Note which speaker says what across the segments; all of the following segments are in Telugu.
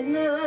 Speaker 1: na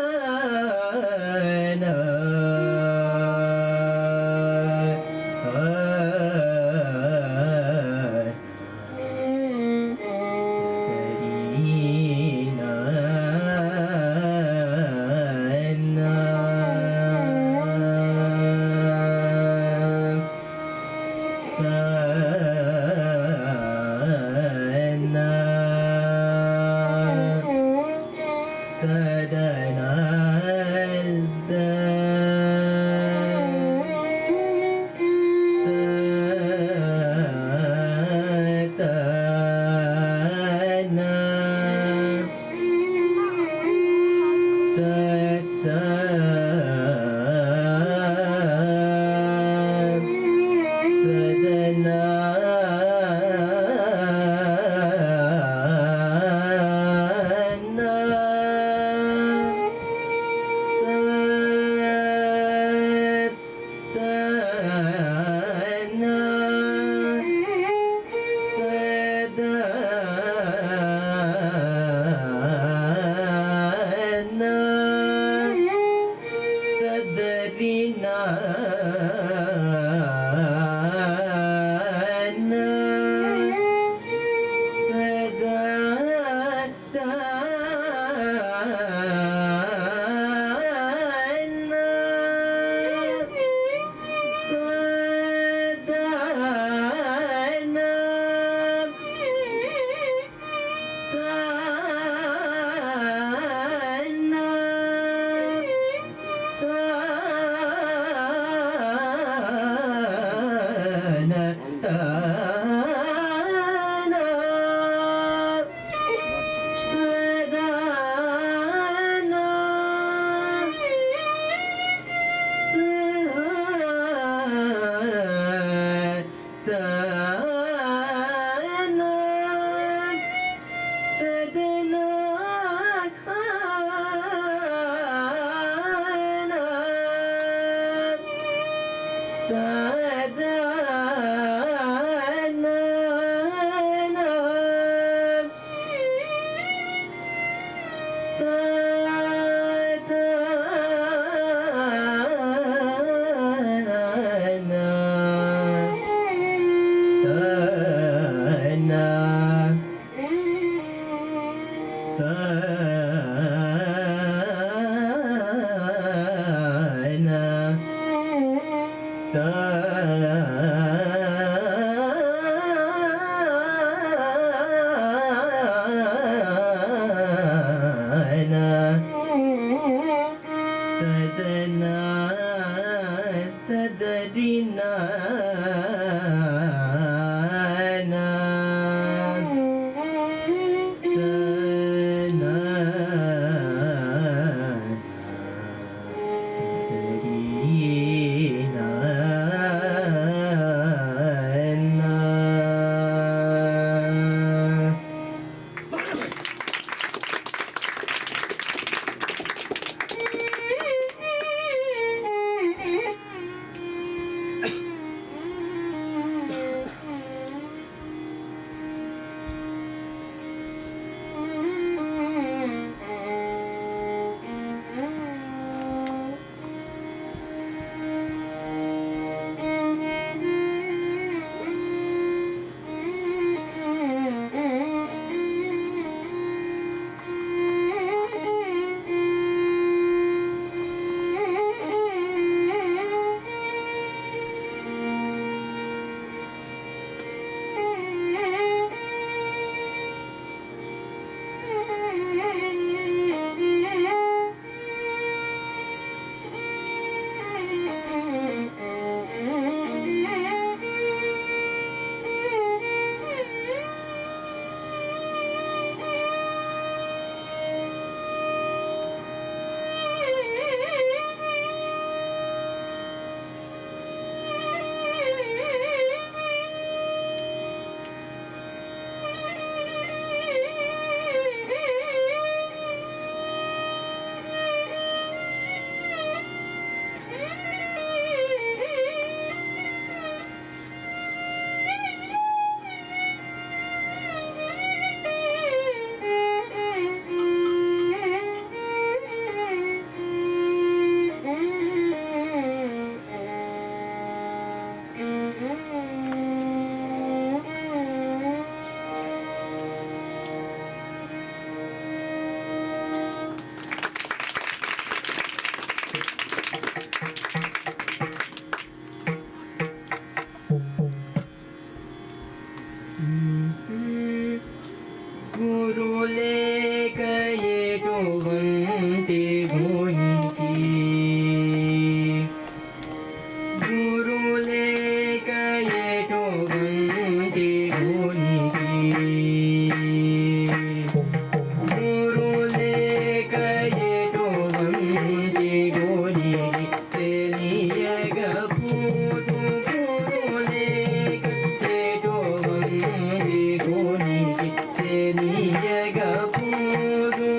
Speaker 1: గురులేక ఎటువంటి గునికి గురులేక ఎటువంటి గునికి గురులేక ఎటువంటి గునికి తెలియగపోదు గురులేక ఎటువంటి గునికి తెలియగపోదు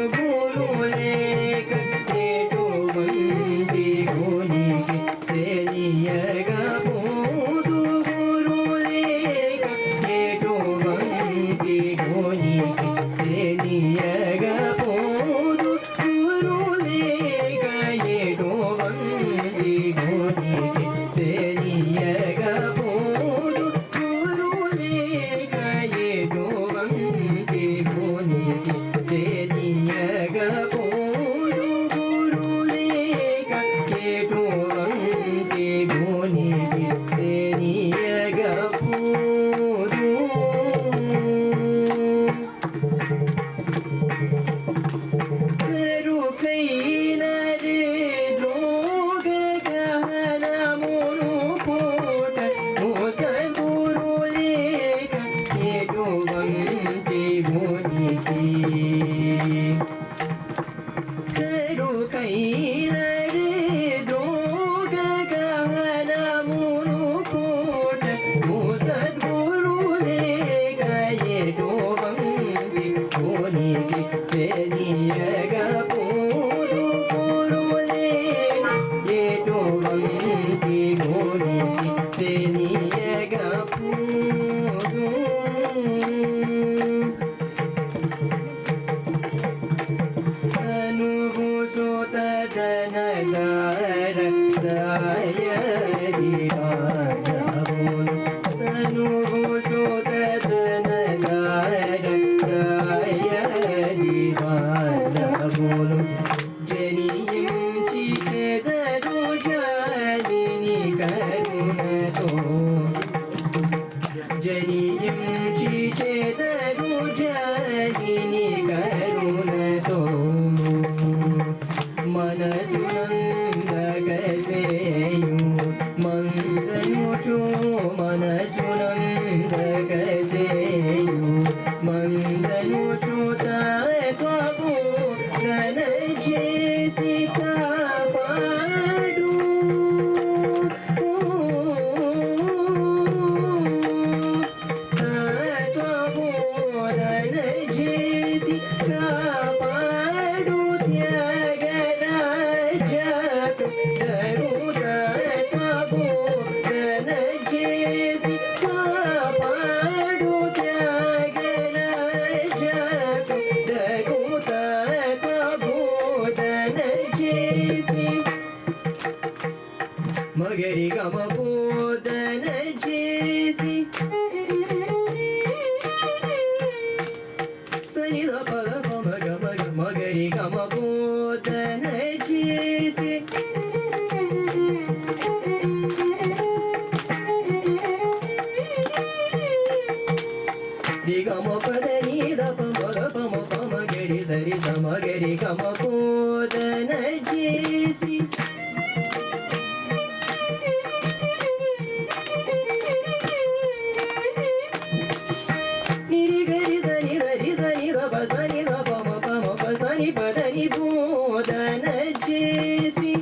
Speaker 1: గురులేక ఎటువంటి గునికి తెలియగపోదు గురులేక ఎటువంటి గునికి తెలియగపోదు గురులేక ఎటువంటి గునికి తెలియగపోదు గురులేక ఎటువంటి గునికి తెలియగపోదు గురులేక ఎటువంటి గునికి తెలియగపోదు కరుకైన రే ద్రోగ గహనమును కోట సద్గురులేక ఎటువంటి గునికి కరుకైన రే ద్రోగ గహనమును కోట సద్గురులేక ఎటువంటి గునికి తెలియగపోదు గురులేక ఎటువంటి గునికి తెలియగపోదు అనుభూ సోతదనదార దాయదివానబోలు అనుభూ సోతదనదార దాయదివానబోలు జనించి చెదరు జాలిని కరుణతో జనించి చెదరు జాలిని కరుణతో మనసునందకసేయు మందనుచు మనసునందకసేయు మందనుచు తాత్వపు ఘన చేసి కాపాడు తాత్వపు ఘన చేసి కాపాడు త్యాగరాజటు తరుతత్వపు ఘన చేసి కాపాడు త్యాగరాజటు తరుతత్వపు ఘన చేసి మగరి గమ బోధన చేసి సనిద పద పమ గమ మగరి గమ బోధన చేసి రి గమ పద ని ద పమ ద పమ పమ గరి సరి సమ గరి గమ బోధన చేసి పసని పదని బోధన చేసి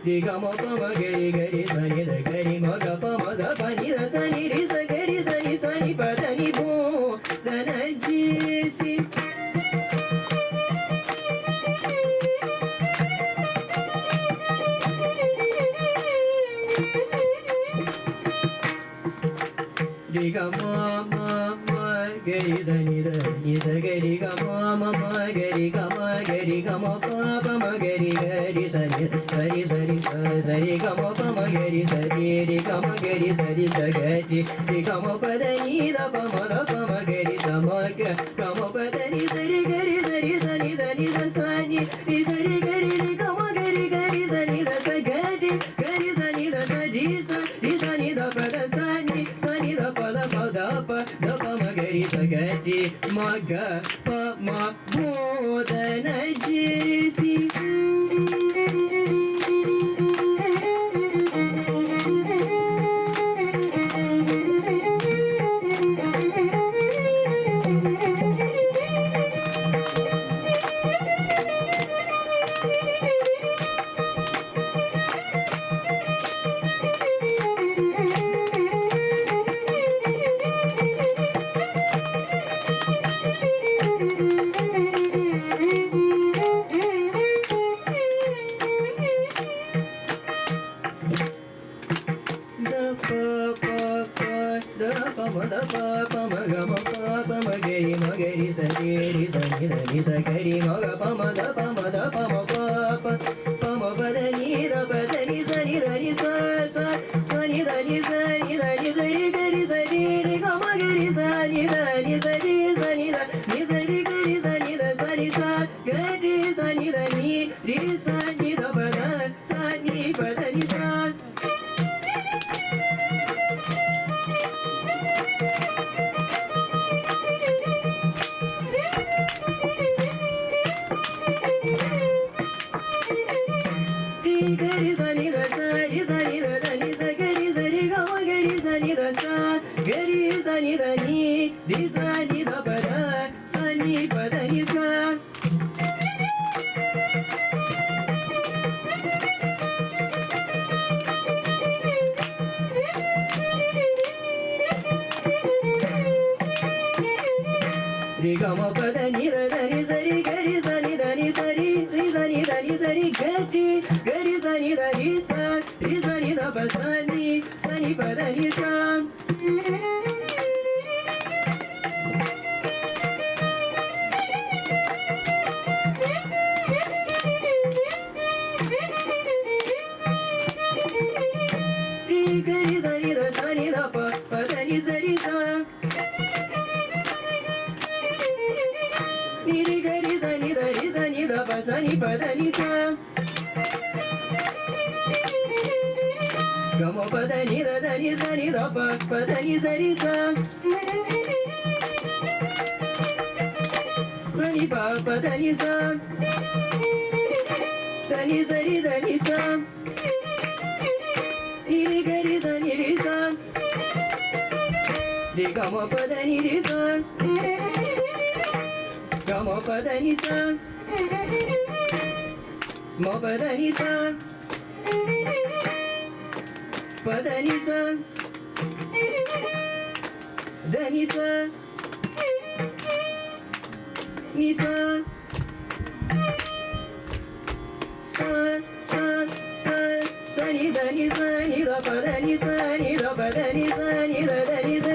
Speaker 1: రి గమ పమ గరి గరి సని ద గరి మగ పమ ద పని ద సని రి స గరి సని సని పదని బోధన చేసి ri ga ma ma ma gari sa ni da ni sa gari ga ma ma ma gari ga ma pa pa ma gari gari sa ni sari sari sa sari ga ma pa ma gari sa ri ga ma gari sa ri sa gari ri ga ma pa da ni da pa ma gari sa ma ga ma pa da ni sa ri sa ni da ni sa sa ni ri sa ri ga ma gari sa ni da sa మగ పమ బోధన చేసి Sa ni da ni sa ni da pa da ni sa ni da pa da ni sa ni da ni sa